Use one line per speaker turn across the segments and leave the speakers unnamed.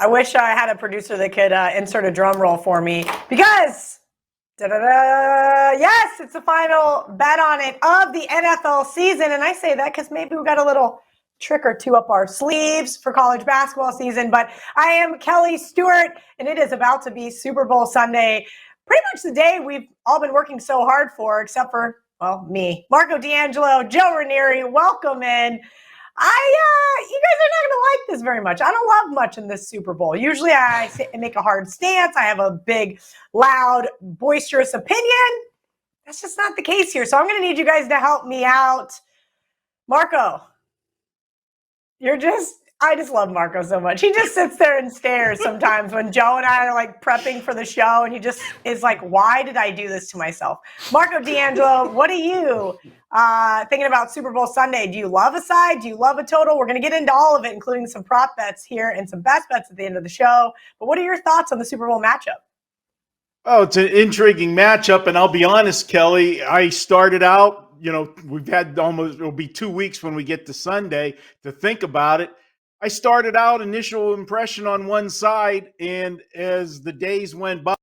I wish I had a producer that could insert a drum roll for me because, yes, it's the final bet on it of the NFL season. And I say that because maybe we got a little trick or two up our sleeves for college basketball season. But I am Kelly Stewart, and it is about to be Super Bowl Sunday. Pretty much the day we've all been working so hard for, except for, well, me. Marco D'Angelo, Joe Raineri, welcome in. You guys are not going to like this very much. I don't love much in this Super Bowl. Usually I make a hard stance. I have a big, loud, boisterous opinion. That's just not the case here. So I'm going to need you guys to help me out. Marco, I just love Marco so much. He just sits there and stares sometimes when Joe and I are like prepping for the show. And he just is like, why did I do this to myself? Marco D'Angelo, what are you thinking about Super Bowl Sunday? Do you love a side? Do you love a total? We're going to get into all of it, including some prop bets here and some best bets at the end of the show. But what are your thoughts on the Super Bowl matchup?
Oh, it's an intriguing matchup. And I'll be honest, Kelly, I started out, we've had it'll be 2 weeks when we get to Sunday to think about it. I started out initial impression on one side, and as the days went by,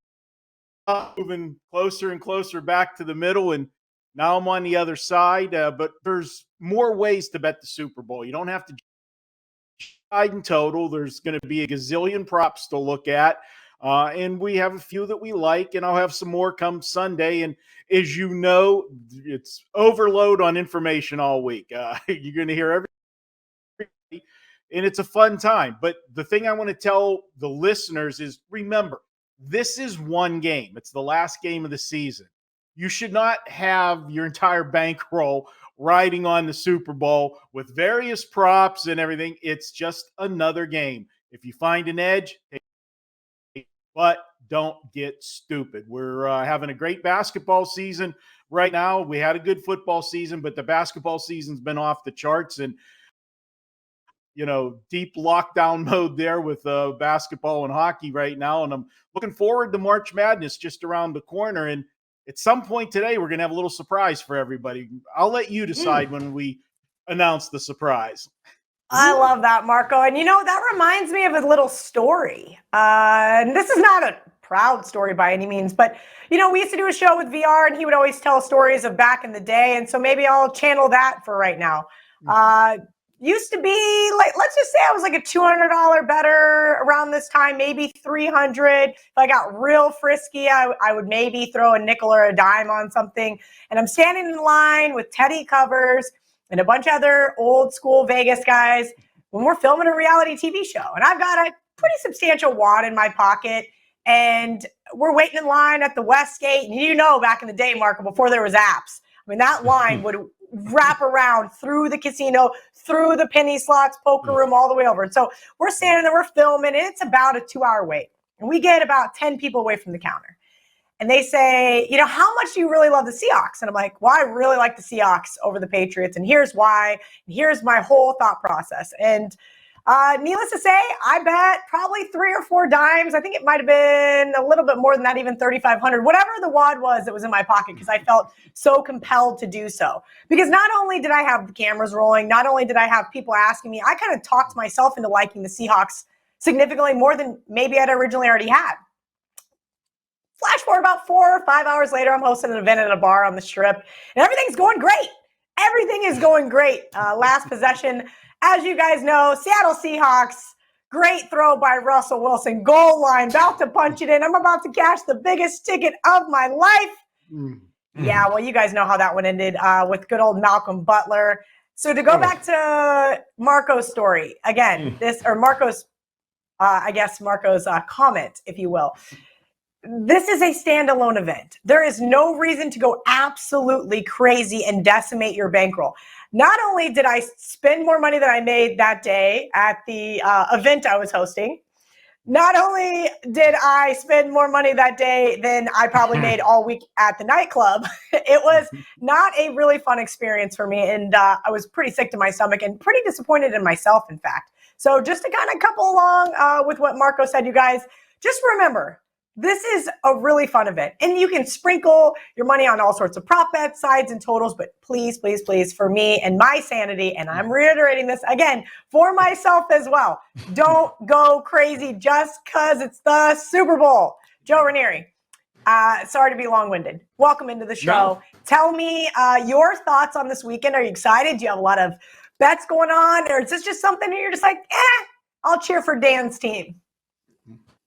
moving closer and closer back to the middle, and now I'm on the other side. But there's more ways to bet the Super Bowl. You don't have to decide in total. There's going to be a gazillion props to look at, and we have a few that we like, and I'll have some more come Sunday. And as you know, it's overload on information all week. You're going to hear everything. And it's a fun time. But the thing I want to tell the listeners is, remember, this is one game. It's the last game of the season. You should not have your entire bankroll riding on the Super Bowl with various props and everything. It's just another game. If you find an edge, but don't get stupid. We're having a great basketball season right now. We had a good football season, but the basketball season's been off the charts, and deep lockdown mode there with basketball and hockey right now. And I'm looking forward to March Madness just around the corner. And at some point today, we're going to have a little surprise for everybody. I'll let you decide when we announce the surprise.
I love that, Marco. And that reminds me of a little story. And this is not a proud story by any means, but we used to do a show with VR, and he would always tell stories of back in the day. And so maybe I'll channel that for right now. Used to be like, let's just say I was like a $200 better around this time, maybe $300. If I got real frisky, I would maybe throw a nickel or a dime on something. And I'm standing in line with Teddy Covers and a bunch of other old school Vegas guys when we're filming a reality TV show. And I've got a pretty substantial wad in my pocket, and we're waiting in line at the Westgate. And back in the day, Marco, before there was apps, that line would wrap around through the casino, through the penny slots, poker room, all the way over. And so we're standing there, we're filming, and it's about a 2-hour wait. And we get about 10 people away from the counter. And they say, how much do you really love the Seahawks? And I'm like, well, I really like the Seahawks over the Patriots. And here's why. And here's my whole thought process. And needless to say, I bet probably 3 or 4 dimes. I think it might have been a little bit more than that, even 3,500, whatever the wad was that was in my pocket, because I felt so compelled to do so. Because not only did I have the cameras rolling, not only did I have people asking me, I kind of talked myself into liking the Seahawks significantly more than maybe I'd originally already had. Flash forward about 4 or 5 hours later, I'm hosting an event at a bar on the Strip, and everything's going great. Everything is going great. Last possession, as you guys know, Seattle Seahawks, great throw by Russell Wilson, goal line, about to punch it in. I'm about to cash the biggest ticket of my life. Yeah, well, you guys know how that one ended with good old Malcolm Butler. So to go back to Marco's story, again, Marco's comment, if you will. This is a standalone event. There is no reason to go absolutely crazy and decimate your bankroll. Not only did I spend more money than I made that day at the event I was hosting, not only did I spend more money that day than I probably made all week at the nightclub, it was not a really fun experience for me. And I was pretty sick to my stomach and pretty disappointed in myself, in fact. So just to kind of couple along with what Marco said, you guys, just remember, this is a really fun event. And you can sprinkle your money on all sorts of prop bets, sides, and totals. But please, please, please, for me and my sanity, and I'm reiterating this again for myself as well, don't go crazy just because it's the Super Bowl. Joe Raineri, sorry to be long-winded. Welcome into the show.
No.
Tell me your thoughts on this weekend. Are you excited? Do you have a lot of bets going on? Or is this just something that you're just like, I'll cheer for Dan's team?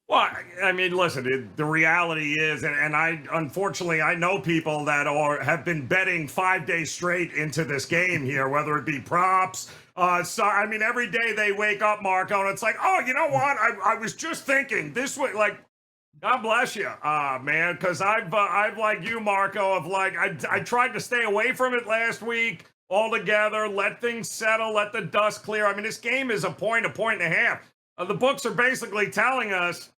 Well, I mean, listen, the reality is, and I, unfortunately, I know people that have been betting 5 days straight into this game here, whether it be props. So, I mean, every day they wake up, Marco, and it's like, oh, you know what? I was just thinking this way, like, God bless you, man, because I've like you, Marco, of like, I tried to stay away from it last week altogether, let things settle, let the dust clear. I mean, this game is a point and a half. The books are basically telling us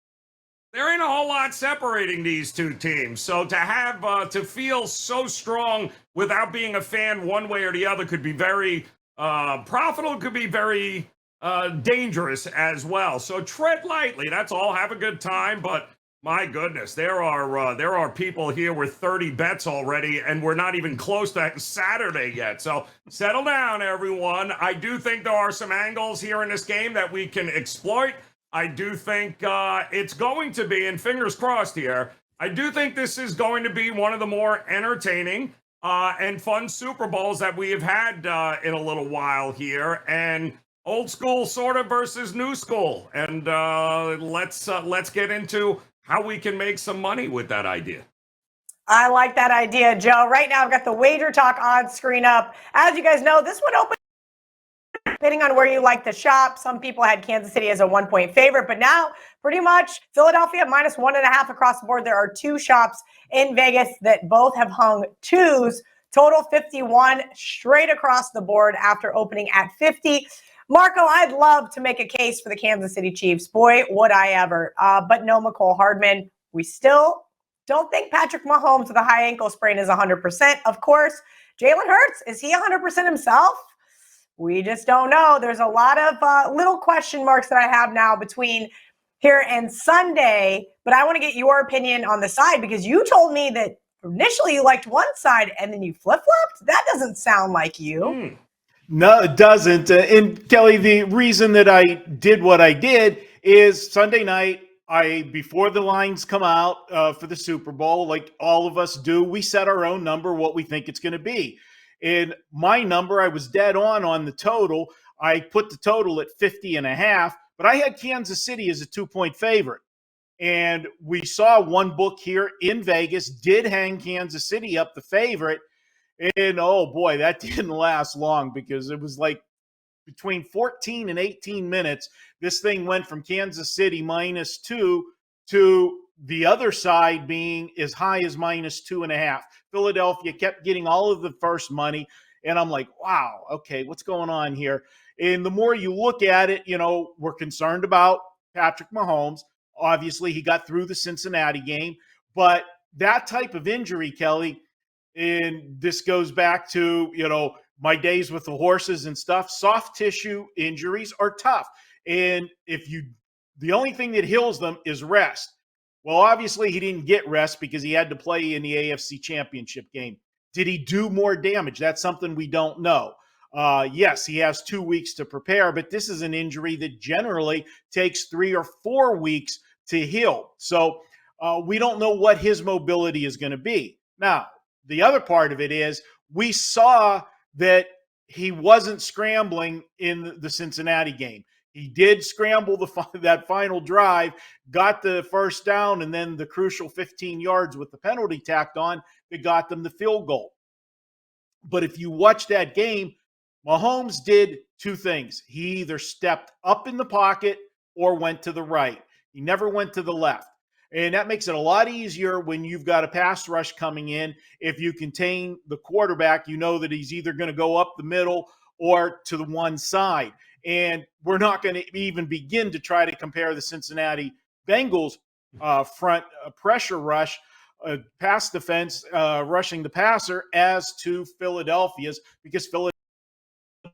there ain't a whole lot separating these two teams. So to have to feel so strong without being a fan one way or the other could be very profitable, could be very dangerous as well. So tread lightly. That's all. Have a good time. But my goodness, there are people here with 30 bets already, and we're not even close to Saturday yet. So settle down, everyone. I do think there are some angles here in this game that we can exploit. I do think it's going to be, and fingers crossed here, I do think this is going to be one of the more entertaining and fun Super Bowls that we have had in a little while here. And old school sort of versus new school. And let's get into how we can make some money with that idea.
I like that idea, Joe. Right now, I've got the Wager Talk odds screen up. As you guys know, this one opened depending on where you like to shop. Some people had Kansas City as a 1-point favorite, but now pretty much Philadelphia minus 1.5 across the board. There are two shops in Vegas that both have hung twos. Total 51 straight across the board after opening at 50. Marco, I'd love to make a case for the Kansas City Chiefs. Boy, would I ever. But no McCole Hardman. We still don't think Patrick Mahomes with a high ankle sprain is 100%. Of course, Jalen Hurts, is he 100% himself? We just don't know. There's a lot of little question marks that I have now between here and Sunday. But I want to get your opinion on the side because you told me that initially you liked one side and then you flip-flopped. That doesn't sound like you.
No, it doesn't. And Kelly, the reason that I did what I did is Sunday night, before the lines come out for the Super Bowl, like all of us do, we set our own number, what we think it's going to be. And my number, I was dead on the total. I put the total at 50.5, but I had Kansas City as a 2-point favorite. And we saw one book here in Vegas did hang Kansas City up the favorite. And oh boy, that didn't last long because it was like between 14 and 18 minutes, this thing went from Kansas City -2 to the other side being as high as -2.5. Philadelphia kept getting all of the first money. And I'm like, wow, okay, what's going on here? And the more you look at it, we're concerned about Patrick Mahomes. Obviously, he got through the Cincinnati game. But that type of injury, Kelly, and this goes back to, my days with the horses and stuff. Soft tissue injuries are tough. And the only thing that heals them is rest. Well, obviously he didn't get rest because he had to play in the AFC Championship game. Did he do more damage? That's something we don't know. Yes, he has 2 weeks to prepare, but this is an injury that generally takes 3 or 4 weeks to heal. So we don't know what his mobility is going to be. Now, the other part of it is we saw that he wasn't scrambling in the Cincinnati game. He did scramble that final drive, got the first down, and then the crucial 15 yards with the penalty tacked on that got them the field goal. But if you watch that game, Mahomes did two things. He either stepped up in the pocket or went to the right. He never went to the left. And that makes it a lot easier when you've got a pass rush coming in. If you contain the quarterback, you know that he's either going to go up the middle or to the one side. And we're not going to even begin to try to compare the Cincinnati Bengals front pressure rush, pass defense, rushing the passer as to Philadelphia's, because Philadelphia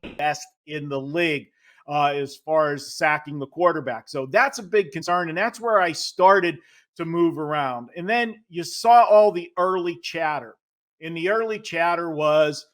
is best in the league as far as sacking the quarterback. So that's a big concern. And that's where I started to move around. And then you saw all the early chatter. And the early chatter was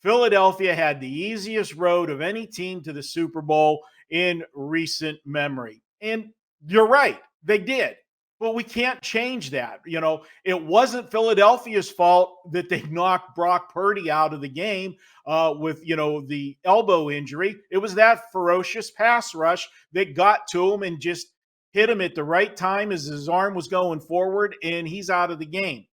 Philadelphia had the easiest road of any team to the Super Bowl in recent memory. And you're right, they did. But we can't change that. It wasn't Philadelphia's fault that they knocked Brock Purdy out of the game with, the elbow injury. It was that ferocious pass rush that got to him and just hit him at the right time as his arm was going forward, and he's out of the game.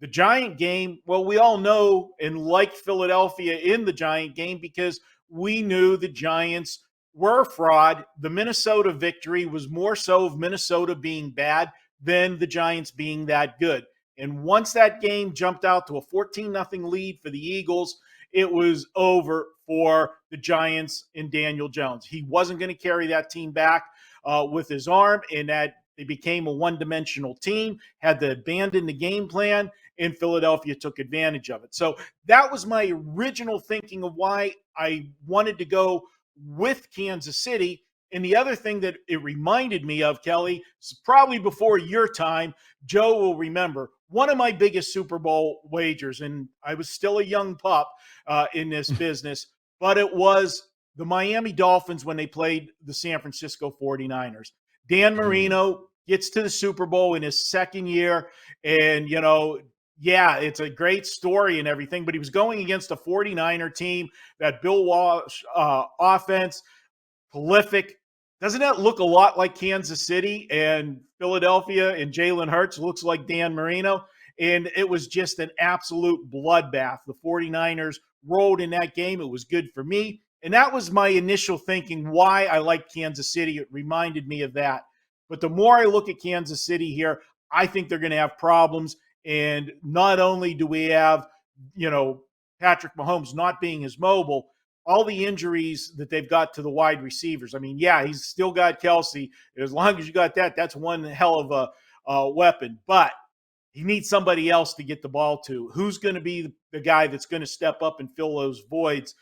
The Giant game, well, we all know and like Philadelphia in the Giant game because we knew the Giants were fraud. The Minnesota victory was more so of Minnesota being bad than the Giants being that good. And once that game jumped out to a 14-0 lead for the Eagles, it was over for the Giants and Daniel Jones. He wasn't going to carry that team back with his arm, and that they became a one-dimensional team, had to abandon the game plan, and Philadelphia took advantage of it. So that was my original thinking of why I wanted to go with Kansas City. And the other thing that it reminded me of, Kelly, is probably before your time, Joe will remember, one of my biggest Super Bowl wagers, and I was still a young pup in this business, but it was the Miami Dolphins when they played the San Francisco 49ers. Dan Marino gets to the Super Bowl in his second year, and, yeah, it's a great story and everything, but he was going against a 49er team, that Bill Walsh offense, prolific. Doesn't that look a lot like Kansas City and Philadelphia, and Jalen Hurts looks like Dan Marino? And it was just an absolute bloodbath. The 49ers rolled in that game. It was good for me. And that was my initial thinking why I liked Kansas City. It reminded me of that. But the more I look at Kansas City here, I think they're going to have problems. And not only do we have, Patrick Mahomes not being as mobile, all the injuries that they've got to the wide receivers. I mean, yeah, he's still got Kelsey. As long as you got that, that's one hell of a weapon. But he needs somebody else to get the ball to. Who's going to be the guy that's going to step up and fill those voids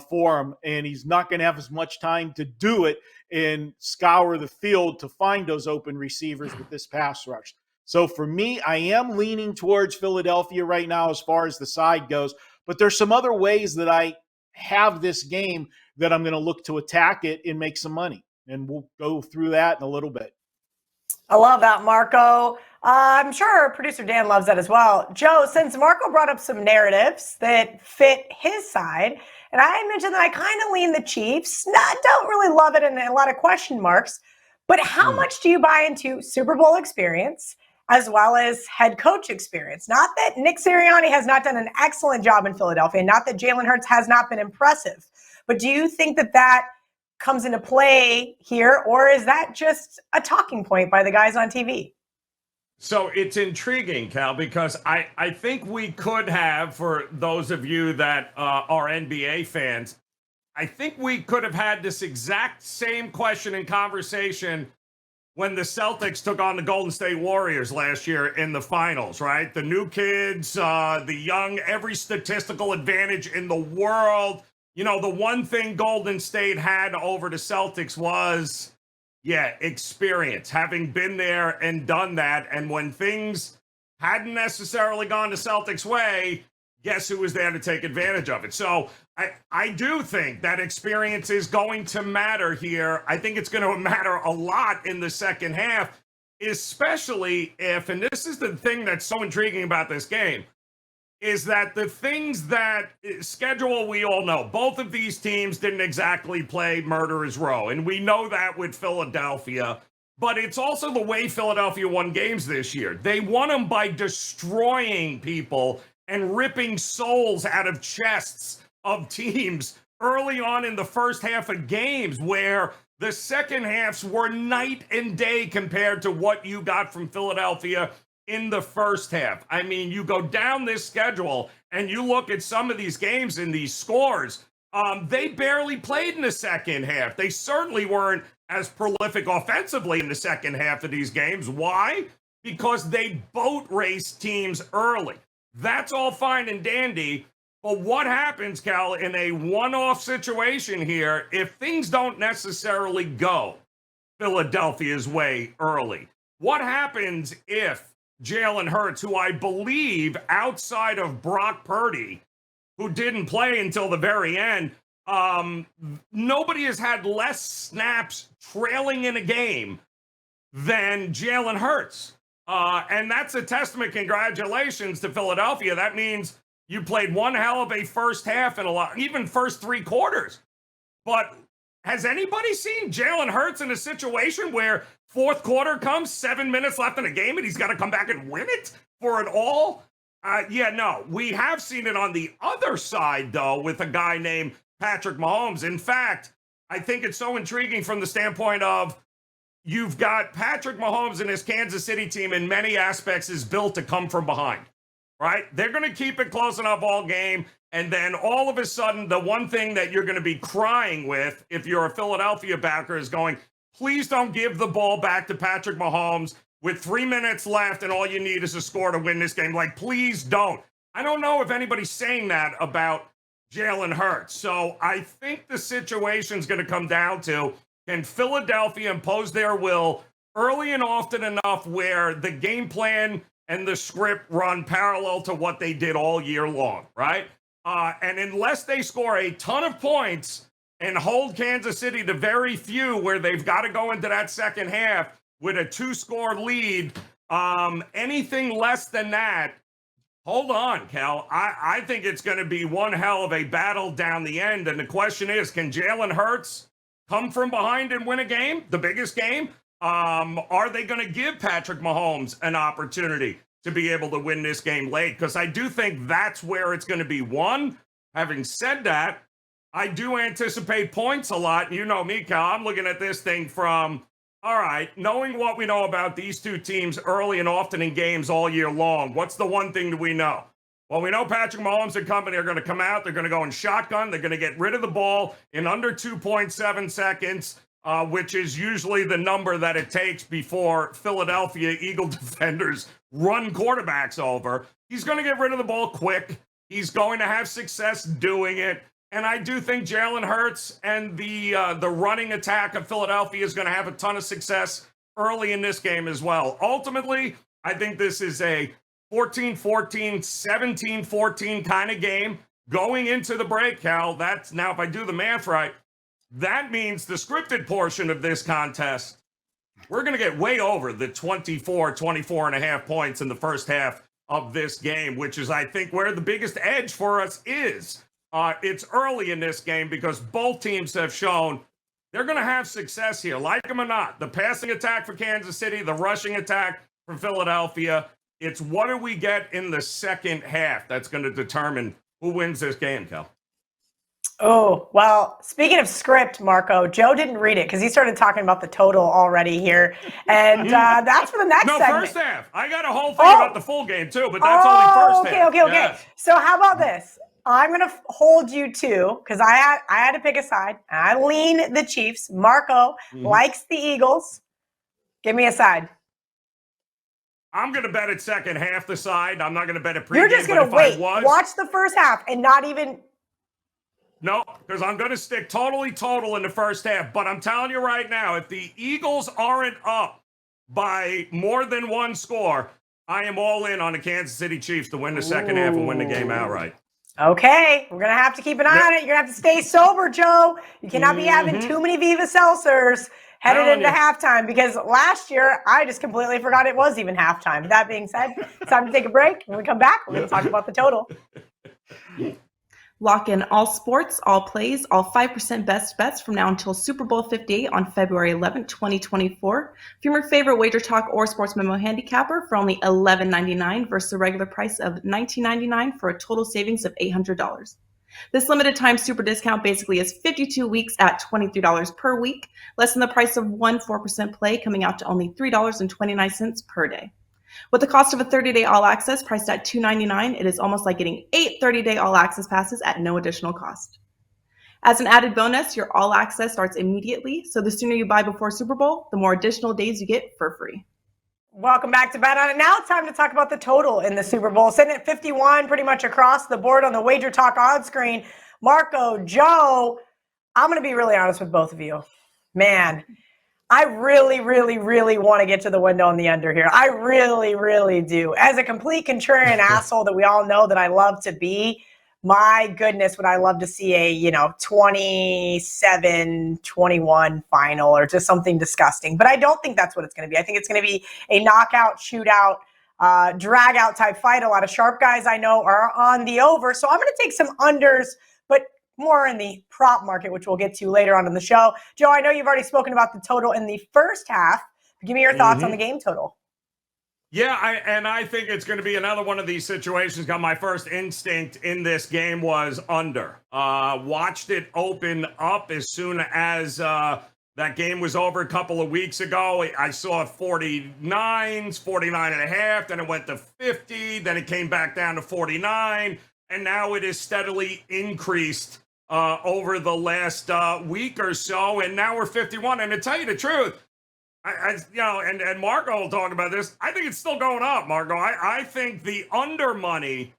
for him? And he's not going to have as much time to do it and scour the field to find those open receivers with this pass rush. So for me, I am leaning towards Philadelphia right now as far as the side goes. But there's some other ways that I have this game that I'm going to look to attack it and make some money. And we'll go through that in a little bit.
I love that, Marco. I'm sure producer Dan loves that as well. Joe, since Marco brought up some narratives that fit his side, and I mentioned that I kind of lean the Chiefs, don't really love it and a lot of question marks, but how much do you buy into Super Bowl experience as well as head coach experience? Not that Nick Sirianni has not done an excellent job in Philadelphia, not that Jalen Hurts has not been impressive, but do you think that comes into play here, or is that just a talking point by the guys on TV?
So it's intriguing, Cal, because I think we could have, for those of you that are NBA fans, I think we could have had this exact same question and conversation when the Celtics took on the Golden State Warriors last year in the finals, right? The new kids, the young, every statistical advantage in the world. The one thing Golden State had over the Celtics was, experience, having been there and done that. And when things hadn't necessarily gone the Celtics' way, guess who was there to take advantage of it? So I do think that experience is going to matter here. I think it's going to matter a lot in the second half, especially if, and this is the thing that's so intriguing about this game, is that the things that schedule, we all know, both of these teams didn't exactly play murderer's row. And we know that with Philadelphia, but it's also the way Philadelphia won games this year. They won them by destroying people and ripping souls out of chests of teams early on in the first half of games, where the second halves were night and day compared to what you got from Philadelphia in the first half. I mean, you go down this schedule and you look at some of these games and these scores, they barely played in the second half. They certainly weren't as prolific offensively in the second half of these games. Why? Because they boat raced teams early. That's all fine and dandy. But what happens, Cal, in a one-off situation here if things don't necessarily go Philadelphia's way early? What happens if Jalen Hurts, who I believe outside of Brock Purdy, who didn't play until the very end, nobody has had less snaps trailing in a game than Jalen Hurts. And that's a testament. Congratulations to Philadelphia. That means you played one hell of a first half and even first three quarters. But has anybody seen Jalen Hurts in a situation where fourth quarter comes, 7 minutes left in a game, and he's got to come back and win it for it all? No. We have seen it on the other side, though, with a guy named Patrick Mahomes. In fact, I think it's so intriguing from the standpoint of you've got Patrick Mahomes and his Kansas City team in many aspects is built to come from behind, right? They're going to keep it close enough all game. And then all of a sudden, the one thing that you're going to be crying with if you're a Philadelphia backer is going, please don't give the ball back to Patrick Mahomes with 3 minutes left and all you need is a score to win this game. Like, please don't. I don't know if anybody's saying that about Jalen Hurts. So I think the situation's going to come down to, can Philadelphia impose their will early and often enough where the game plan and the script run parallel to what they did all year long, right? And unless they score a ton of points and hold Kansas City to very few where they've got to go into that second half with a 2-score lead, anything less than that, hold on, Cal. I think it's going to be one hell of a battle down the end. And the question is, can Jalen Hurts come from behind and win a game, the biggest game? Are they going to give Patrick Mahomes an opportunity to be able to win this game late? Because I do think that's where it's going to be won. Having said that, I do anticipate points a lot. You know me, Cal. I'm looking at this thing from, all right, knowing what we know about these two teams early and often in games all year long, what's the one thing that we know? Well, we know Patrick Mahomes and company are going to come out. They're going to go in shotgun. They're going to get rid of the ball in under 2.7 seconds. Which is usually the number that it takes before Philadelphia Eagle defenders run quarterbacks over. He's going to get rid of the ball quick. He's going to have success doing it. And I do think Jalen Hurts and the running attack of Philadelphia is going to have a ton of success early in this game as well. Ultimately, I think this is a 14-14, 17-14 kind of game going into the break, Cal. That's now, if I do the math right, that means the scripted portion of this contest, we're going to get way over the 24 and a half points in the first half of this game, which is, I think, where the biggest edge for us is. It's early in this game because both teams have shown they're going to have success here, like them or not. The passing attack for Kansas City, the rushing attack for Philadelphia. It's what do we get in the second half that's going to determine who wins this game, Cal.
Oh, well, speaking of script, Marco, Joe didn't read it because he started talking about the total already here. And that's for the next segment.
First half. I got a whole thing about the full game, too, but that's only first half.
Okay. Yes. So how about this? I'm going to hold you to, because I had to pick a side. I lean the Chiefs. Marco likes the Eagles. Give me a side.
I'm going to bet it second half the side. I'm not going to bet it pregame.
You're just going to wait. Watch the first half and not even...
No, because I'm going to stick total in the first half. But I'm telling you right now, if the Eagles aren't up by more than one score, I am all in on the Kansas City Chiefs to win the second half and win the game outright.
Okay, we're going to have to keep an eye on it. You're going to have to stay sober, Joe. You cannot be having too many Viva Seltzers headed into halftime, because last year I just completely forgot it was even halftime. That being said, it's time to take a break. When we come back, we're going to talk about the total.
Lock in all sports, all plays, all 5% best bets from now until Super Bowl 58 on February 11, 2024. From your favorite Wager Talk or Sports Memo handicapper for only $11.99 versus a regular price of $19.99 for a total savings of $800. This limited time super discount basically is 52 weeks at $23 per week, less than the price of one 4% play, coming out to only $3.29 per day. With the cost of a 30-day all-access priced at $2.99, it is almost like getting 8 30-day all-access passes at no additional cost. As an added bonus, your all-access starts immediately, so the sooner you buy before Super Bowl, the more additional days you get for free.
Welcome back to Bet On It. Now it's time to talk about the total in the Super Bowl. Sitting at 51 pretty much across the board on the Wager Talk odds screen. Marco, Joe, I'm going to be really honest with both of you. Man, I really, really, really want to get to the window on the under here. I really, really do. As a complete contrarian asshole that we all know that I love to be, my goodness, would I love to see a, 27-21 final or just something disgusting. But I don't think that's what it's going to be. I think it's going to be a knockout, shootout, drag out type fight. A lot of sharp guys I know are on the over. So I'm going to take some unders, but more in the prop market, which we'll get to later on in the show. Joe, I know you've already spoken about the total in the first half. Give me your thoughts on the game total.
Yeah, I think it's going to be another one of these situations. Got my first instinct in this game was under. Watched it open up as soon as that game was over a couple of weeks ago. I saw 49s, 49 and a half, then it went to 50, then it came back down to 49, and now it is steadily increased over the last week or so, and now we're 51. And to tell you the truth, and Marco will talk about this. I think it's still going up, Marco. I think the under money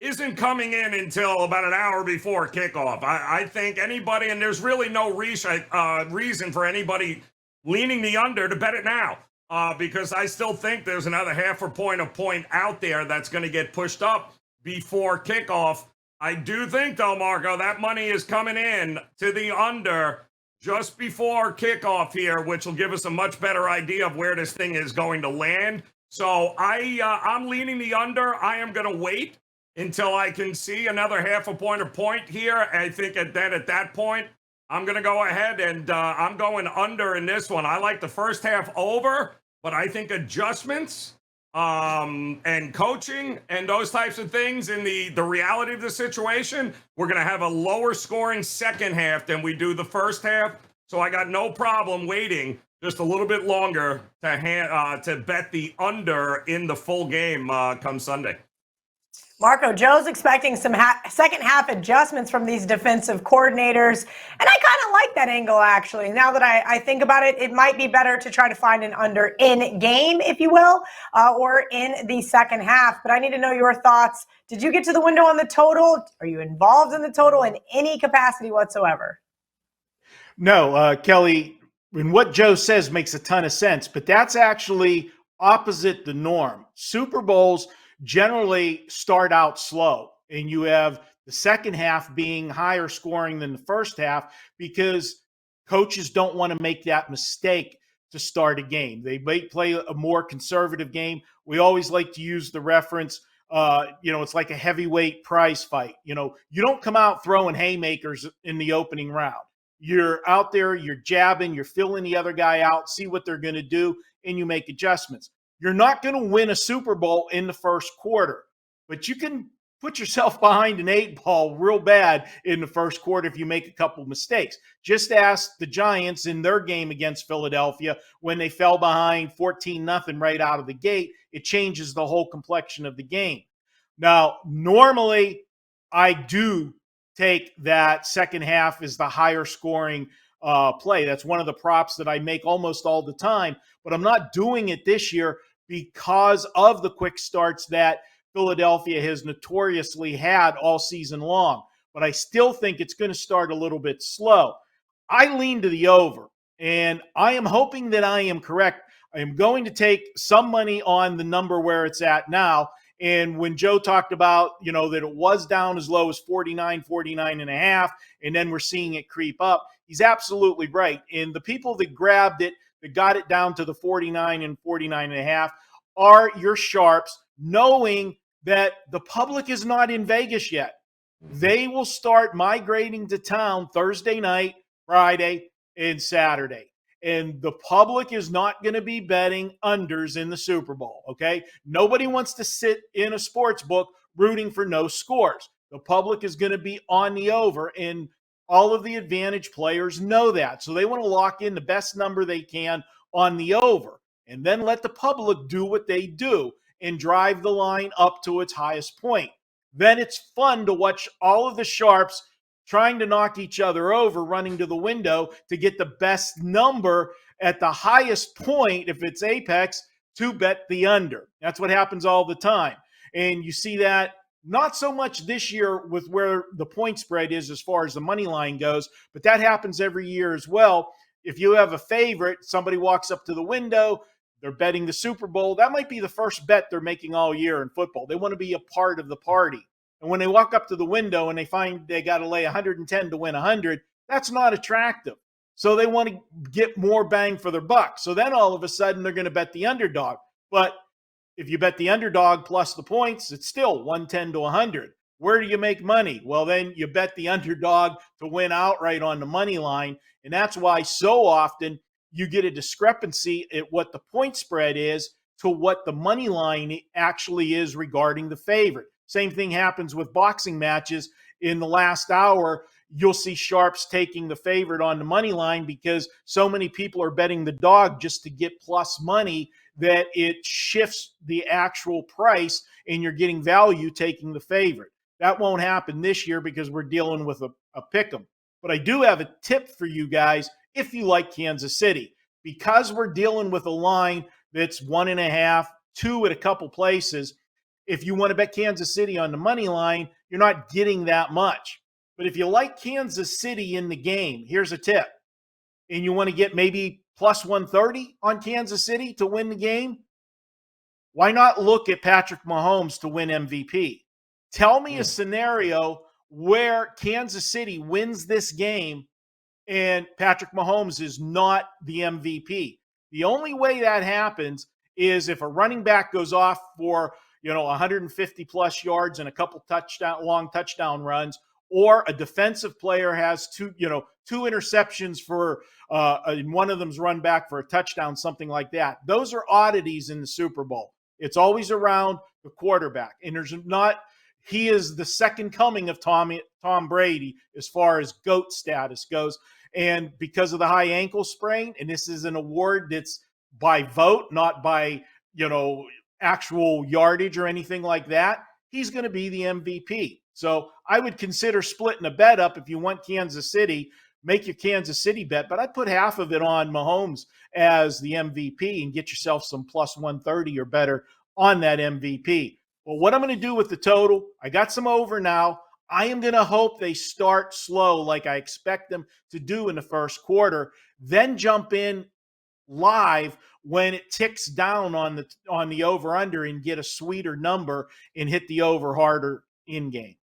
isn't coming in until about an hour before kickoff. I think anybody, and there's really no reason for anybody leaning the under to bet it now, because I still think there's another half a point out there that's going to get pushed up before kickoff. I do think, though, Marco, that money is coming in to the under just before kickoff here, which will give us a much better idea of where this thing is going to land. So I'm leaning the under. I am going to wait until I can see another half a point here. I think at that point, I'm going to go ahead and I'm going under in this one. I like the first half over, but I think adjustments and coaching and those types of things in the reality of the situation, we're going to have a lower scoring second half than we do the first half. So I got no problem waiting just a little bit longer to bet the under in the full game come Sunday.
Marco, Joe's expecting some second half adjustments from these defensive coordinators. And I kind of like that angle, actually. Now that I think about it, it might be better to try to find an under in game, if you will, or in the second half. But I need to know your thoughts. Did you get to the window on the total? Are you involved in the total in any capacity whatsoever?
No, Kelly, and what Joe says makes a ton of sense, but that's actually opposite the norm. Super Bowls generally start out slow, and you have the second half being higher scoring than the first half because coaches don't want to make that mistake to start a game. They may play a more conservative game. We always like to use the reference, it's like a heavyweight prize fight. You don't come out throwing haymakers in the opening round. You're out there, you're jabbing, you're filling the other guy out, see what they're going to do, and you make adjustments. You're not going to win a Super Bowl in the first quarter, but you can put yourself behind an 8-ball real bad in the first quarter if you make a couple of mistakes. Just ask the Giants in their game against Philadelphia when they fell behind 14-0 right out of the gate. It changes the whole complexion of the game. Now, normally I do take that second half as the higher scoring play. That's one of the props that I make almost all the time, but I'm not doing it this year because of the quick starts that Philadelphia has notoriously had all season long. But I still think it's going to start a little bit slow. I lean to the over, and I am hoping that I am correct. I am going to take some money on the number where it's at now. And when Joe talked about, that it was down as low as 49 and a half, and then we're seeing it creep up, he's absolutely right. And the people that grabbed it, that got it down to the 49 and 49 and a half, are your sharps, knowing that the public is not in Vegas yet. They will start migrating to town Thursday night, Friday, and Saturday. And the public is not going to be betting unders in the Super Bowl, okay? Nobody wants to sit in a sports book rooting for no scores. The public is going to be on the over, and all of the advantage players know that. So they want to lock in the best number they can on the over, and then let the public do what they do and drive the line up to its highest point. Then it's fun to watch all of the sharps trying to knock each other over, running to the window to get the best number at the highest point, if it's apex, to bet the under. That's what happens all the time. And you see that not so much this year with where the point spread is as far as the money line goes, but that happens every year as well. if you have a favorite, somebody walks up to the window, they're betting the Super Bowl. That might be the first bet they're making all year in football. They want to be a part of the party. And when they walk up to the window and they find they got to lay 110 to win 100, that's not attractive. So they want to get more bang for their buck. So then all of a sudden they're going to bet the underdog. But if you bet the underdog plus the points, it's still 110 to 100. Where do you make money? Well, then you bet the underdog to win outright on the money line. And that's why so often you get a discrepancy at what the point spread is to what the money line actually is regarding the favorite. Same thing happens with boxing matches. In the last hour, you'll see sharps taking the favorite on the money line because so many people are betting the dog just to get plus money that it shifts the actual price and you're getting value taking the favorite. That won't happen this year because we're dealing with a pick 'em. But I do have a tip for you guys if you like Kansas City. Because we're dealing with a line that's 1.5, 2 at a couple places, if you want to bet Kansas City on the money line, you're not getting that much. But if you like Kansas City in the game, here's a tip. And you want to get maybe plus 130 on Kansas City to win the game, why not look at Patrick Mahomes to win MVP? Tell me a scenario where Kansas City wins this game and Patrick Mahomes is not the MVP. The only way that happens is if a running back goes off for 150 plus yards and a couple long touchdown runs, or a defensive player has two interceptions for and one of them's run back for a touchdown, something like that. Those are oddities in the Super Bowl. It's always around the quarterback, and he is the second coming of Tom Brady as far as GOAT status goes. And because of the high ankle sprain, and this is an award that's by vote, not by actual yardage or anything like that, he's going to be the MVP. So I would consider splitting a bet up if you want Kansas City. Make your Kansas City bet, but I'd put half of it on Mahomes as the MVP and get yourself some plus 130 or better on that MVP. Well, what I'm going to do with the total, I got some over now. I am going to hope they start slow like I expect them to do in the first quarter, then jump in live when it ticks down on the over-under and get a sweeter number and hit the over harder in game.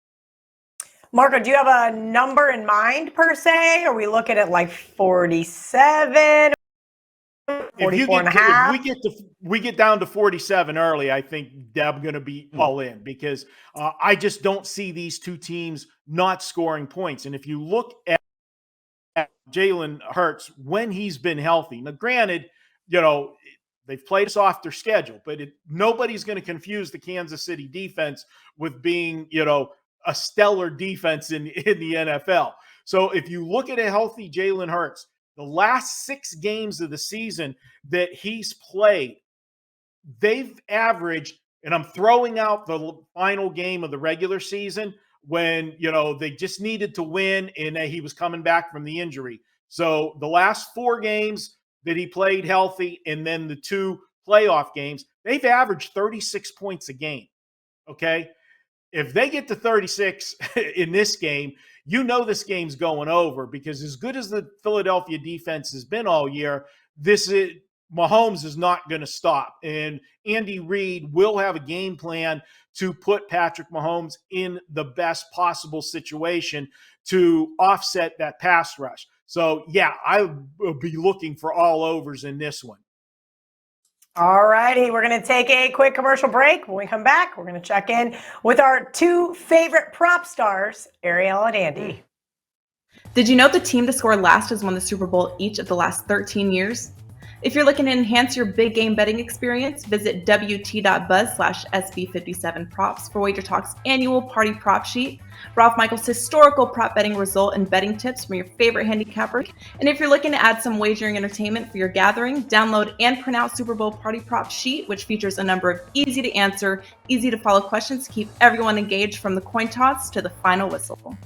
Marco, do you have a number in mind per se? Are we looking at like 47, 44 and a half?
If we get down to 47 early, I think Deb going to be all in because I just don't see these two teams not scoring points. And if you look at Jalen Hurts when he's been healthy, now granted, they've played a softer schedule, but nobody's going to confuse the Kansas City defense with being, a stellar defense in the NFL. So if you look at a healthy Jalen Hurts, the last 6 games of the season that he's played, they've averaged, and I'm throwing out the final game of the regular season when, they just needed to win and he was coming back from the injury. So the last 4 games that he played healthy and then the 2 playoff games, they've averaged 36 points a game. Okay. If they get to 36 in this game, this game's going over because as good as the Philadelphia defense has been all year, Mahomes is not going to stop. And Andy Reid will have a game plan to put Patrick Mahomes in the best possible situation to offset that pass rush. So, yeah, I will be looking for all overs in this one.
All righty, we're going to take a quick commercial break. When we come back, we're going to check in with our 2 favorite prop stars, Ariel and Andy.
Did you know the team to score last has won the Super Bowl each of the last 13 years? If you're looking to enhance your big game betting experience, visit wt.buzz/SB57props for Wager Talk's annual party prop sheet, Ralph Michaels' historical prop betting result and betting tips from your favorite handicapper. And if you're looking to add some wagering entertainment for your gathering, download and print out Super Bowl party prop sheet, which features a number of easy to answer, easy to follow questions to keep everyone engaged from the coin toss to the final whistle.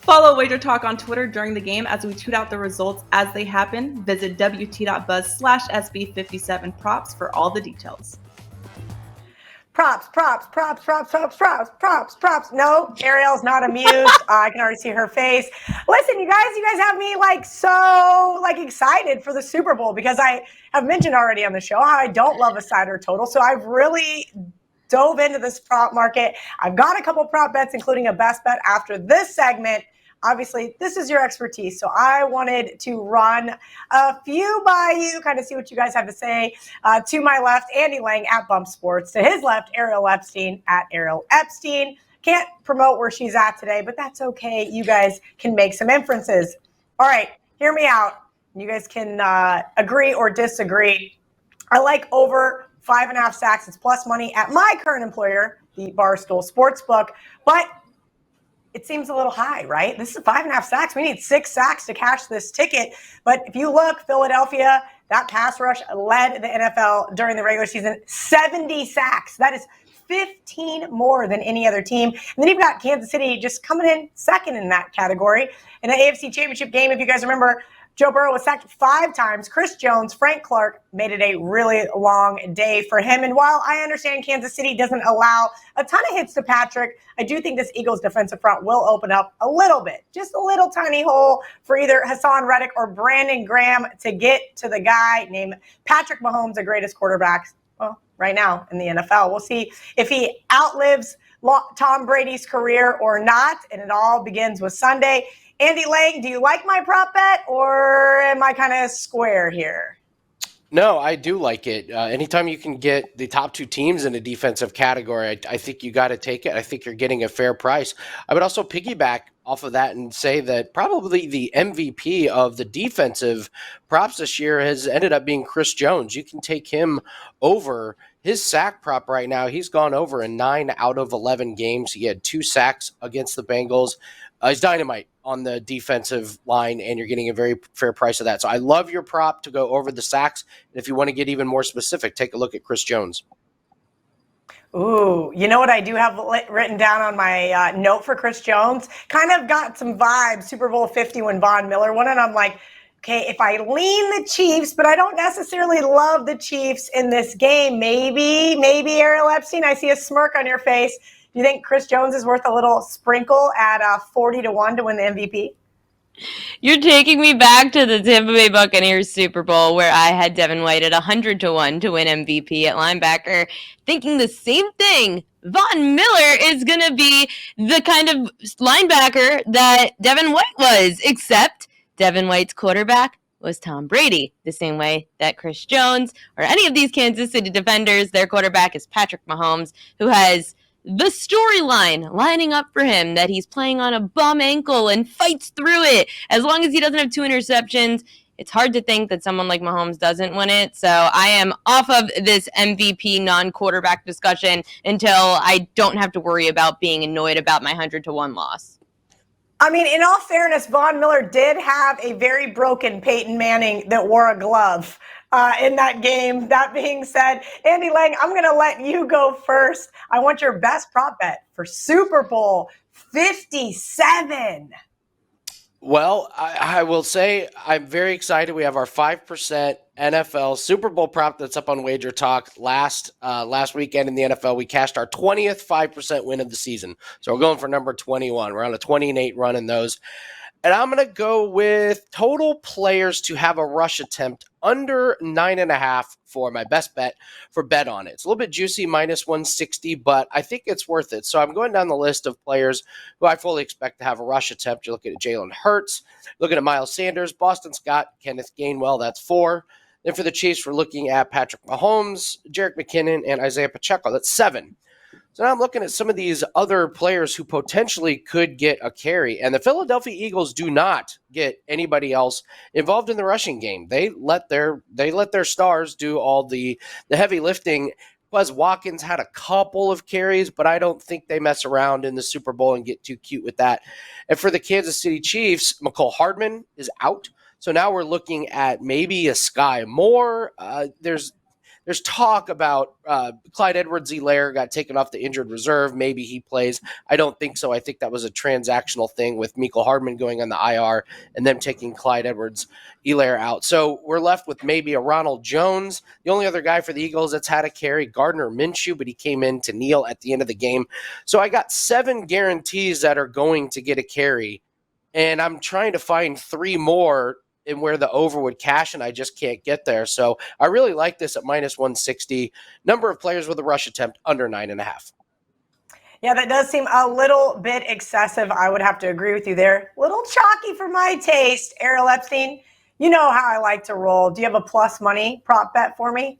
Follow Wager Talk on Twitter during the game as we tweet out the results as they happen. Visit wt.buzz/SB57props for all the details.
Props. No, Ariel's not amused. I can already see her face. Listen, you guys have me so excited for the Super Bowl because I have mentioned already on the show how I don't love a side or total. So I've really dove into this prop market. I've got a couple prop bets, including a best bet after this segment. Obviously, this is your expertise, so I wanted to run a few by you, kind of see what you guys have to say. To my left, Andy Lang at Bump Sports. To his left, Ariel Epstein at Ariel Epstein. Can't promote where she's at today, but that's okay. You guys can make some inferences. All right, hear me out. You guys can agree or disagree. I like over 5.5 sacks. It's plus money at my current employer, the Barstool Sportsbook, but it seems a little high, right? This is 5.5 sacks. We need 6 sacks to cash this ticket. But if you look, Philadelphia, that pass rush led the NFL during the regular season, 70 sacks. That is 15 more than any other team. And then you've got Kansas City just coming in second in that category. In the AFC Championship game, if you guys remember, Joe Burrow was sacked 5 times. Chris Jones, Frank Clark made it a really long day for him. And while I understand Kansas City doesn't allow a ton of hits to Patrick, I do think this Eagles defensive front will open up a little bit, just a little tiny hole for either Hassan Reddick or Brandon Graham to get to the guy named Patrick Mahomes, the greatest quarterback, well, right now in the NFL. We'll see if he outlives Tom Brady's career or not, and it all begins with Sunday. Andy Lang, do you like my prop bet, or am I kind of square here?
No, I do like it. Anytime you can get the top 2 teams in a defensive category, I think you got to take it. I think you're getting a fair price. I would also piggyback off of that and say that probably the MVP of the defensive props this year has ended up being Chris Jones. You can take him over his sack prop right now. He's gone over in 9 out of 11 games. He had 2 sacks against the Bengals. He's dynamite on the defensive line, and you're getting a very fair price of that. So I love your prop to go over the sacks. And if you want to get even more specific, take a look at Chris Jones.
Ooh, you know what I do have written down on my note for Chris Jones? Kind of got some vibes, Super Bowl 50 when Von Miller won it. I'm like, okay, if I lean the Chiefs, but I don't necessarily love the Chiefs in this game, maybe Ariel Epstein, I see a smirk on your face. Do you think Chris Jones is worth a little sprinkle at 40-1 to win the MVP?
You're taking me back to the Tampa Bay Buccaneers Super Bowl where I had Devin White at 100-1 to win MVP at linebacker, thinking the same thing. Von Miller is going to be the kind of linebacker that Devin White was, except Devin White's quarterback was Tom Brady, the same way that Chris Jones or any of these Kansas City defenders, their quarterback is Patrick Mahomes, who has the storyline lining up for him that he's playing on a bum ankle and fights through it. As long as he doesn't have 2 interceptions, it's hard to think that someone like Mahomes doesn't win it. So I am off of this MVP non-quarterback discussion until I don't have to worry about being annoyed about my 100-1 loss.
I mean, in all fairness, Von Miller did have a very broken Peyton Manning that wore a glove in that game. That being said, Andy Lang, I'm going to let you go first. I want your best prop bet for Super Bowl 57.
Well, I will say I'm very excited. We have our 5% NFL Super Bowl prop that's up on Wager Talk last weekend in the NFL. We cashed our 20th 5% win of the season. So we're going for number 21. We're on a 20-8 run in those. And I'm going to go with total players to have a rush attempt under 9.5 for my best bet for bet on it. It's a little bit juicy, minus 160, but I think it's worth it. So I'm going down the list of players who I fully expect to have a rush attempt. You're looking at Jalen Hurts, looking at Miles Sanders, Boston Scott, Kenneth Gainwell. That's 4. Then for the Chiefs, we're looking at Patrick Mahomes, Jerick McKinnon, and Isaiah Pacheco. That's 7. So now I'm looking at some of these other players who potentially could get a carry. And the Philadelphia Eagles do not get anybody else involved in the rushing game. They let their stars do all the heavy lifting. Plus, Watkins had a couple of carries, but I don't think they mess around in the Super Bowl and get too cute with that. And for the Kansas City Chiefs, McCole Hardman is out. So now we're looking at maybe a Sky Moore. There's talk about Clyde Edwards-Helaire got taken off the injured reserve. Maybe he plays. I don't think so. I think that was a transactional thing with Mecole Hardman going on the IR and them taking Clyde Edwards-Helaire out. So we're left with maybe a Ronald Jones. The only other guy for the Eagles that's had a carry, Gardner Minshew, but he came in to kneel at the end of the game. So I got 7 guarantees that are going to get a carry, and I'm trying to find 3 more in where the over would cash, and I just can't get there. So I really like this at minus 160. Number of players with a rush attempt under 9.5.
Yeah, that does seem a little bit excessive. I would have to agree with you there. Little chalky for my taste. Ariel Epstein, you know how I like to roll. Do you have a plus money prop bet for me?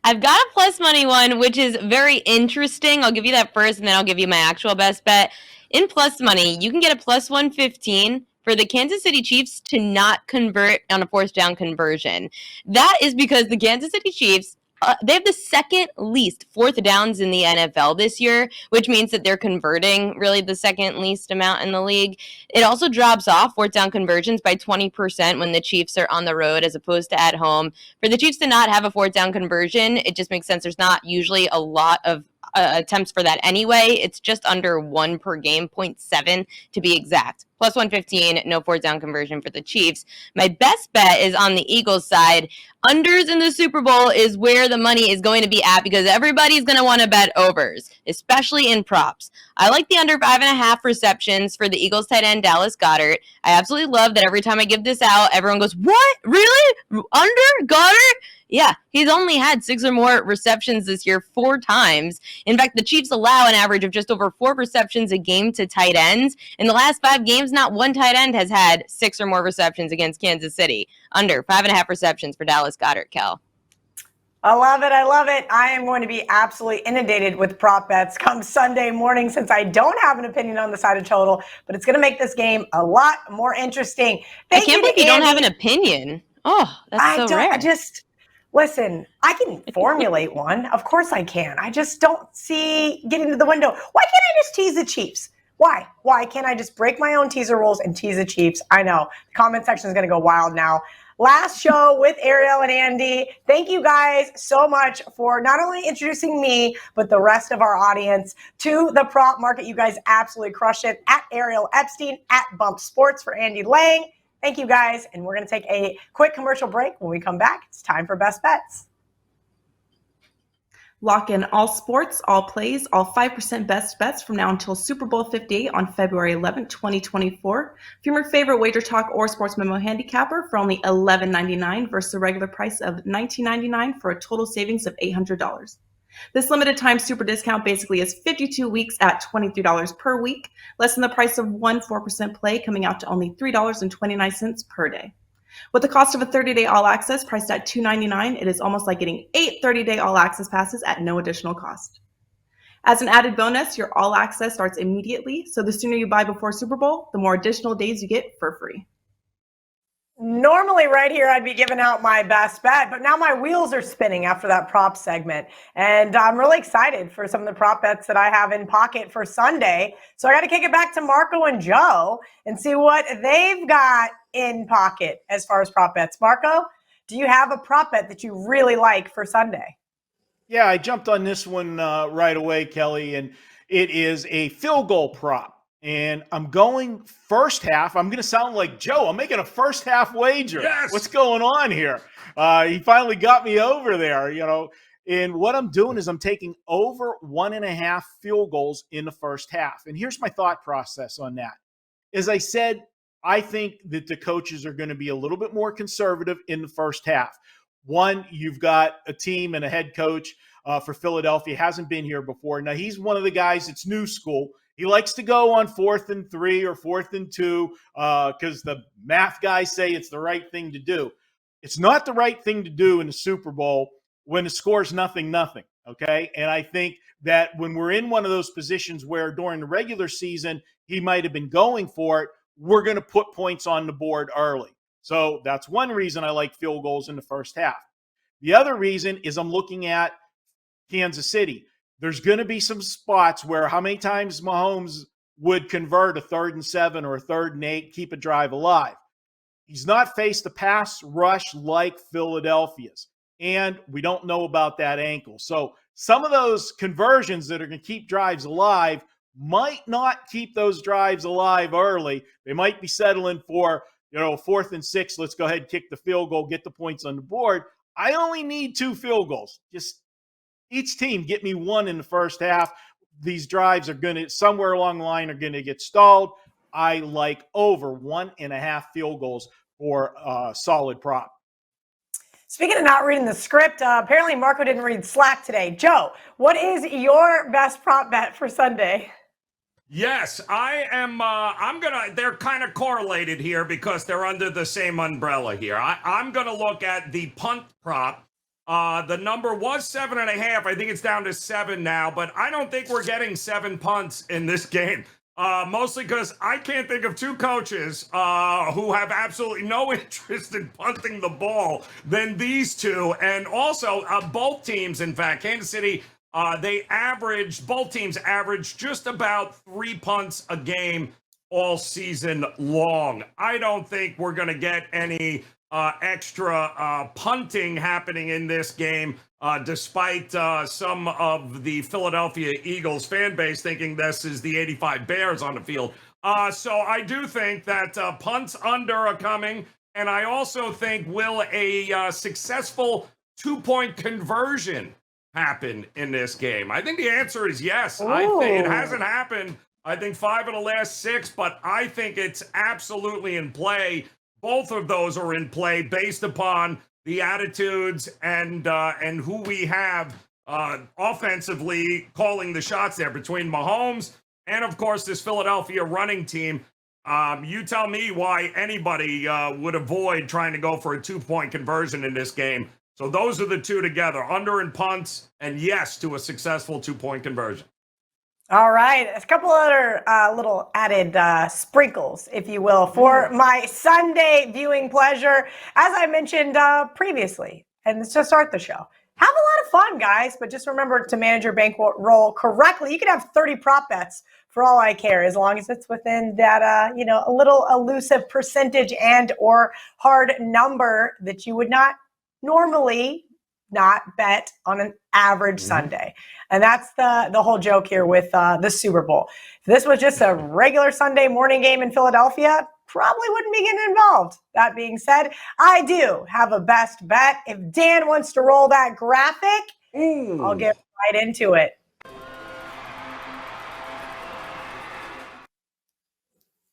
I've got a plus money one, which is very interesting. I'll give you that first, and then I'll give you my actual best bet. In plus money, you can get a plus 115 for the Kansas City Chiefs to not convert on a fourth down conversion. That is because the Kansas City Chiefs, they have the second least fourth downs in the NFL this year, which means that they're converting really the second least amount in the league. It also drops off fourth down conversions by 20% when the Chiefs are on the road as opposed to at home. For the Chiefs to not have a fourth down conversion, it just makes sense. There's not usually a lot of attempts for that anyway. It's just under 1 per game, 0.7 to be exact. Plus 115, no fourth down conversion for the Chiefs. My best bet is on the Eagles side. Unders in the Super Bowl is where the money is going to be at because everybody's going to want to bet overs, especially in props. I like the under 5.5 receptions for the Eagles tight end Dallas Goedert. I absolutely love that every time I give this out, everyone goes, "What? Really? Under Goedert?" Yeah, he's only had 6 or more receptions this year 4 times. In fact, the Chiefs allow an average of just over 4 receptions a game to tight ends. In the last 5 games, not one tight end has had 6 or more receptions against Kansas City. Under 5.5 receptions for Dallas Goedert, Kel.
I love it. I love it. I am going to be absolutely inundated with prop bets come Sunday morning since I don't have an opinion on the side of total, but it's going to make this game a lot more interesting.
I can't believe you don't have an opinion. Oh, that's so rare.
Listen, I can formulate one. Of course I can. I just don't see getting to the window. Why can't I just tease the Chiefs? Why? Why can't I just break my own teaser rules and tease the Chiefs? I know. The comment section is going to go wild now. Last show with Ariel and Andy. Thank you guys so much for not only introducing me, but the rest of our audience to the prop market. You guys absolutely crushed it. At Ariel Epstein, at Bump Sports for Andy Lang. Thank you guys. And we're going to take a quick commercial break. When we come back, it's time for Best Bets.
Lock in all sports, all plays, all 5% best bets from now until Super Bowl 58 on February 11, 2024. From your favorite Wager Talk or Sports Memo handicapper for only $11.99 versus a regular price of $19.99 for a total savings of $800. This limited time super discount basically is 52 weeks at $23 per week, less than the price of one 4% play, coming out to only $3.29 per day. With the cost of a 30-day all-access priced at $2.99, it is almost like getting 8 30-day all-access passes at no additional cost. As an added bonus, your all-access starts immediately, so the sooner you buy before Super Bowl, the more additional days you get for free.
Normally right here, I'd be giving out my best bet, but now my wheels are spinning after that prop segment. And I'm really excited for some of the prop bets that I have in pocket for Sunday. So I got to kick it back to Marco and Joe and see what they've got in pocket as far as prop bets. Marco, do you have a prop bet that you really like for Sunday?
Yeah, I jumped on this one right away, Kelly, and it is a field goal prop. And I'm going first half. I'm going to sound like Joe. I'm making a first half wager.
Yes!
What's going on here? He finally got me over there, you know. And what I'm doing is I'm taking over 1.5 field goals in the first half. And here's my thought process on that. As I said, I think that the coaches are going to be a little bit more conservative in the first half. One, you've got a team and a head coach for Philadelphia, hasn't been here before. Now, he's one of the guys that's new school. He likes to go on 4th and 3 or 4th and 2 because the math guys say it's the right thing to do. It's not the right thing to do in the Super Bowl when the score's 0-0, okay? And I think that when we're in one of those positions where during the regular season he might have been going for it, we're going to put points on the board early. So that's one reason I like field goals in the first half. The other reason is I'm looking at Kansas City. There's going to be some spots where how many times Mahomes would convert a 3rd and 7 or a 3rd and 8, keep a drive alive. He's not faced a pass rush like Philadelphia's. and we don't know about that ankle. So some of those conversions that are going to keep drives alive might not keep those drives alive early. They might be settling for, 4th and 6. Let's go ahead and kick the field goal, get the points on the board. I only need 2 field goals. Just each team get me 1 in the first half. These drives are going to, somewhere along the line, are going to get stalled. I like over 1.5 field goals for a solid prop.
Speaking of not reading the script, apparently Marco didn't read Slack today. Joe, what is your best prop bet for Sunday?
Yes, I am. They're kind of correlated here because they're under the same umbrella here. I'm going to look at the punt prop. The number was 7.5. I think it's down to 7 now, but I don't think we're getting 7 punts in this game. Mostly because I can't think of 2 coaches who have absolutely no interest in punting the ball than these 2. And also, both teams, in fact, Kansas City, both teams average just about 3 punts a game all season long. I don't think we're going to get any extra punting happening in this game, despite some of the Philadelphia Eagles fan base thinking this is the 85 Bears on the field. So I do think that punts under are coming, and I also think will a successful 2-point conversion happen in this game? I think the answer is yes. I think it hasn't happened. I think 5 of the last 6, but I think it's absolutely in play. Both of those are in play based upon the attitudes and who we have offensively calling the shots there between Mahomes and, of course, this Philadelphia running team. You tell me why anybody would avoid trying to go for a 2-point conversion in this game. So those are the 2 together, under and punts, and yes to a successful 2-point conversion.
All right, a couple other little added sprinkles, if you will, for my Sunday viewing pleasure. As I mentioned previously, and let's just start the show. Have a lot of fun, guys, but just remember to manage your bankroll correctly. You can have 30 prop bets for all I care, as long as it's within that, a little elusive percentage and or hard number that you would not normally not bet on an average Sunday. And that's the whole joke here with the Super Bowl. If this was just a regular Sunday morning game in Philadelphia, probably wouldn't be getting involved. That being said, I do have a best bet. If Dan wants to roll that graphic, I'll get right into it.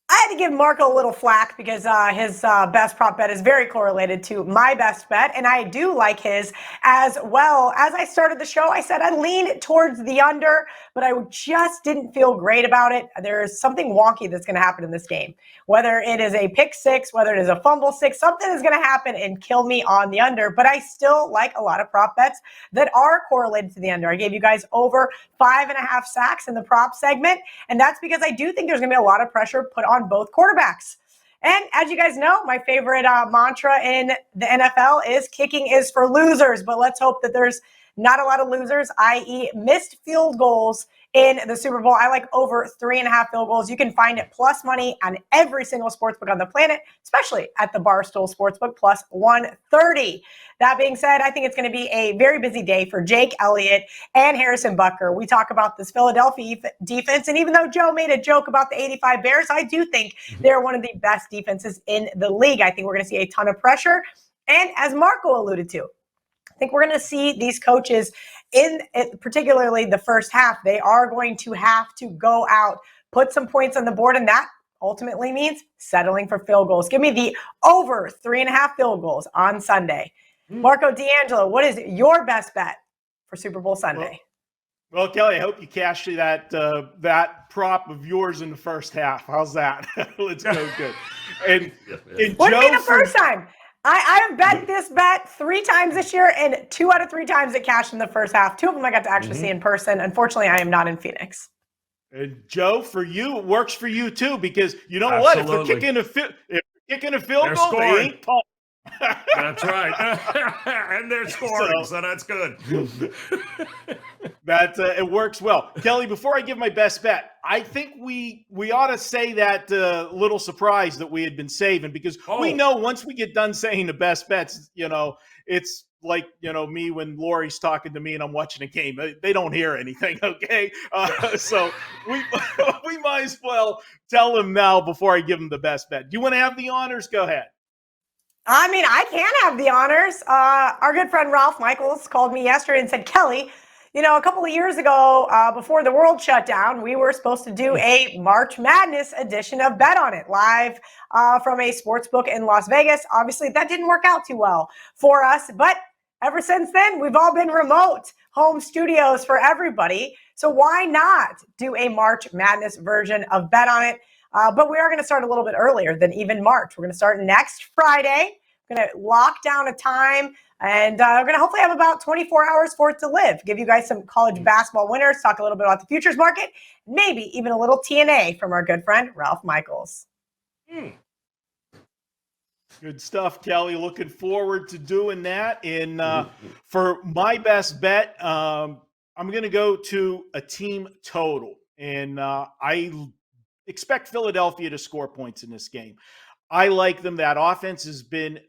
I had to give Marco a little flack because his best prop bet is very correlated to my best bet, and I do like his as well. As I started the show, I said I leaned towards the under, but I just didn't feel great about it. There's something wonky that's going to happen in this game. Whether it is a pick 6, whether it is a fumble 6, something is going to happen and kill me on the under, but I still like a lot of prop bets that are correlated to the under. I gave you guys over 5.5 sacks in the prop segment, and that's because I do think there's going to be a lot of pressure put on both quarterbacks. And as you guys know, my favorite mantra in the NFL is kicking is for losers, but let's hope that there's not a lot of losers, i.e. missed field goals in the Super Bowl. I like over 3.5 field goals. You can find it plus money on every single sportsbook on the planet, especially at the Barstool Sportsbook, plus 130. That being said, I think it's going to be a very busy day for Jake Elliott and Harrison Butker. We talk about this Philadelphia defense, and even though Joe made a joke about the 85 Bears, I do think they're one of the best defenses in the league. I think we're going to see a ton of pressure. And as Marco alluded to, I think we're going to see these coaches in particularly the first half. They are going to have to go out, put some points on the board, and that ultimately means settling for field goals. Give me the over 3.5 field goals on Sunday. Marco D'Angelo, what is your best bet for Super Bowl Sunday?
Well, Kelly, I hope you cash that prop of yours in the first half. How's that? Let's go good. And
wouldn't be the first time. I have bet this bet 3 times this year, and 2 out of 3 times it cashed in the first half. 2 of them I got to actually see in person. Unfortunately, I am not in Phoenix.
And Joe, for you, it works for you too, because you know what? If they're kicking a field goal, they ain't pumped.
That's right. And they're scoring, so that's good.
It works well. Kelly, before I give my best bet, I think we ought to say that little surprise that we had been saving, because we know once we get done saying the best bets, it's like, me when Lori's talking to me and I'm watching a game. They don't hear anything, okay? So we we might as well tell them now before I give them the best bet. Do you want to have the honors? Go ahead.
I mean, I can have the honors. Our good friend Ralph Michaels called me yesterday and said, Kelly, a couple of years ago, before the world shut down, we were supposed to do a March Madness edition of Bet On It live from a sports book in Las Vegas. Obviously, that didn't work out too well for us, but ever since then, we've all been remote home studios for everybody. So why not do a March Madness version of Bet On It? But we are going to start a little bit earlier than even March. We're going to start next Friday. We're going to lock down a time, and we're going to hopefully have about 24 hours for it to live. Give you guys some college basketball winners, talk a little bit about the futures market, maybe even a little TNA from our good friend Ralph Michaels.
Good stuff, Kelly. Looking forward to doing that. And for my best bet, I'm going to go to a team total. And I expect Philadelphia to score points in this game. I like them. That offense has been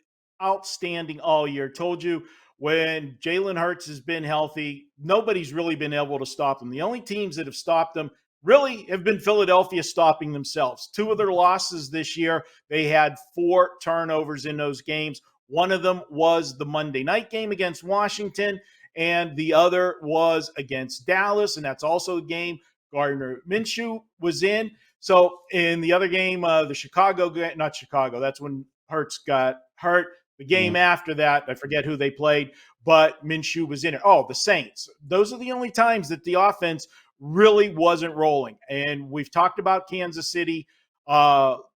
outstanding all year. Told you when Jalen Hurts has been healthy, nobody's really been able to stop them. The only teams that have stopped them really have been Philadelphia stopping themselves. 2 of their losses this year, they had 4 turnovers in those games. One of them was the Monday night game against Washington, and the other was against Dallas, and that's also a game Gardner Minshew was in. So in the other game, the Chicago game, not Chicago, that's when Hurts got hurt. The game after that, I forget who they played, but Minshew was in it. Oh, the Saints. Those are the only times that the offense really wasn't rolling. And we've talked about Kansas City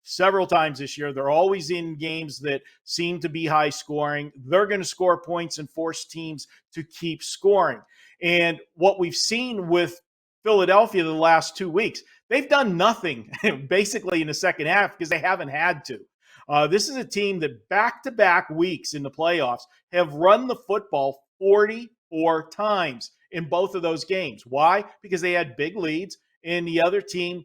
several times this year. They're always in games that seem to be high scoring. They're going to score points and force teams to keep scoring. And what we've seen with Philadelphia the last 2 weeks, they've done nothing basically in the second half because they haven't had to. This is a team that back-to-back weeks in the playoffs have run the football 44 times in both of those games. Why? Because they had big leads and the other team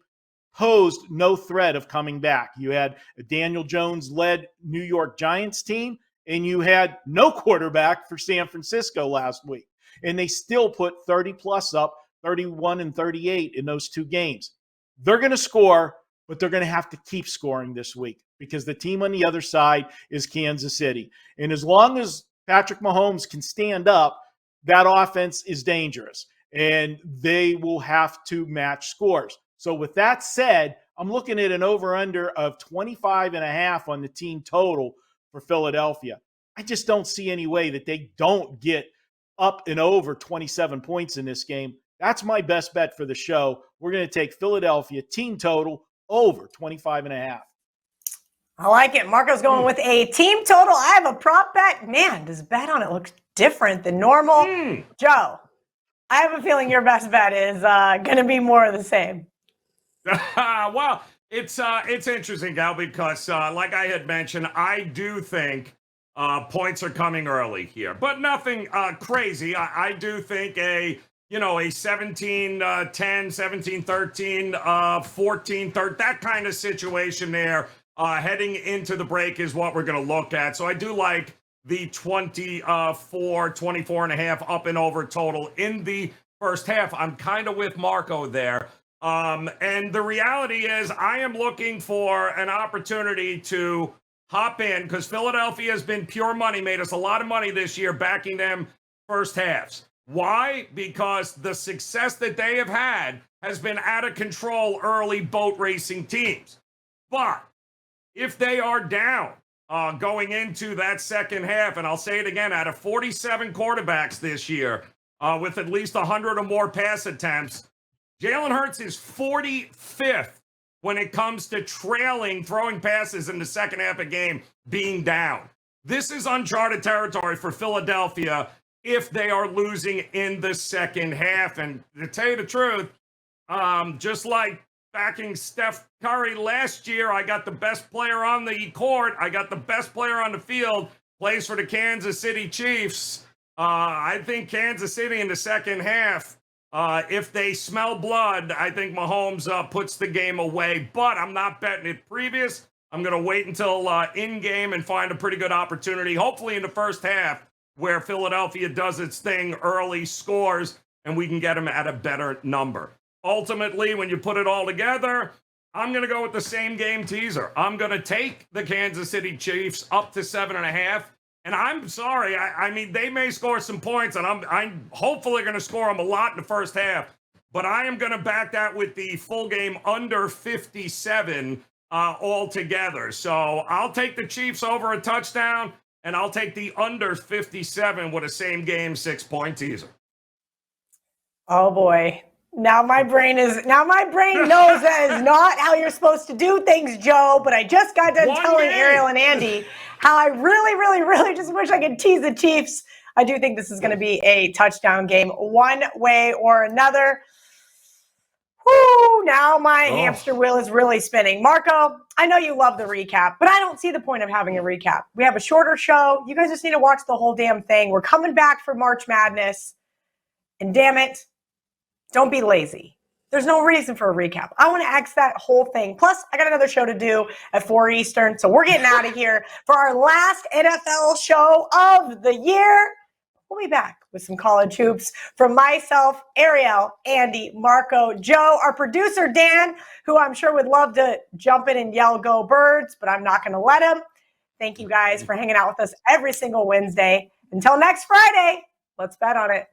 posed no threat of coming back. You had a Daniel Jones-led New York Giants team, and you had no quarterback for San Francisco last week. And they still put 30-plus up, 31 and 38 in those 2 games. They're going to score, but they're going to have to keep scoring this week because the team on the other side is Kansas City. And as long as Patrick Mahomes can stand up, that offense is dangerous, and they will have to match scores. So with that said, I'm looking at an over-under of 25.5 on the team total for Philadelphia. I just don't see any way that they don't get up and over 27 points in this game. That's my best bet for the show. We're going to take Philadelphia team total over 25.5.
I like it. Marco's going with a team total. I have a prop bet. Man, does Bet On It look different than normal? Joe, I have a feeling your best bet is going to be more of the same.
Well, it's interesting, Gal, because like I had mentioned, I do think points are coming early here, but nothing crazy. I do think a 17-10, 17-13, 14-13, that kind of situation there heading into the break is what we're going to look at. So I do like the 24.5 up and over total in the first half. I'm kind of with Marco there. And the reality is I am looking for an opportunity to hop in because Philadelphia has been pure money, made us a lot of money this year backing them first halves. Why? Because the success that they have had has been out of control early boat racing teams. But if they are down going into that second half, and I'll say it again, out of 47 quarterbacks this year with at least 100 or more pass attempts, Jalen Hurts is 45th when it comes to throwing passes in the second half of game, being down. This is uncharted territory for Philadelphia if they are losing in the second half. And to tell you the truth, just like backing Steph Curry last year, I got the best player on the court. I got the best player on the field, plays for the Kansas City Chiefs. I think Kansas City in the second half, if they smell blood, I think Mahomes puts the game away. But I'm not betting it previous. I'm going to wait until in-game and find a pretty good opportunity, hopefully in the first half, where Philadelphia does its thing, early scores, and we can get them at a better number. Ultimately, when you put it all together, I'm going to go with the same game teaser. I'm going to take the Kansas City Chiefs up to 7.5. And I'm sorry, I mean, they may score some points, and I'm hopefully going to score them a lot in the first half. But I am going to back that with the full game under 57 altogether. So I'll take the Chiefs over a touchdown, and I'll take the under 57 with a same game 6-point teaser.
Oh boy. Now my brain knows that is not how you're supposed to do things, Joe, but I just got done telling Ariel and Andy how I really, really, really just wish I could tease the Chiefs. I do think this is going to be a touchdown game one way or another. Whoo, now my hamster wheel is really spinning. Marco, I know you love the recap, but I don't see the point of having a recap. We have a shorter show. You guys just need to watch the whole damn thing. We're coming back for March Madness. And damn it, don't be lazy. There's no reason for a recap. I want to X that whole thing. Plus, I got another show to do at 4 Eastern, so we're getting out of here for our last NFL show of the year. We'll be back with some college hoops from myself, Ariel, Andy, Marco, Joe, our producer, Dan, who I'm sure would love to jump in and yell, "Go Birds," but I'm not going to let him. Thank you guys for hanging out with us every single Wednesday. Until next Friday, let's bet on it.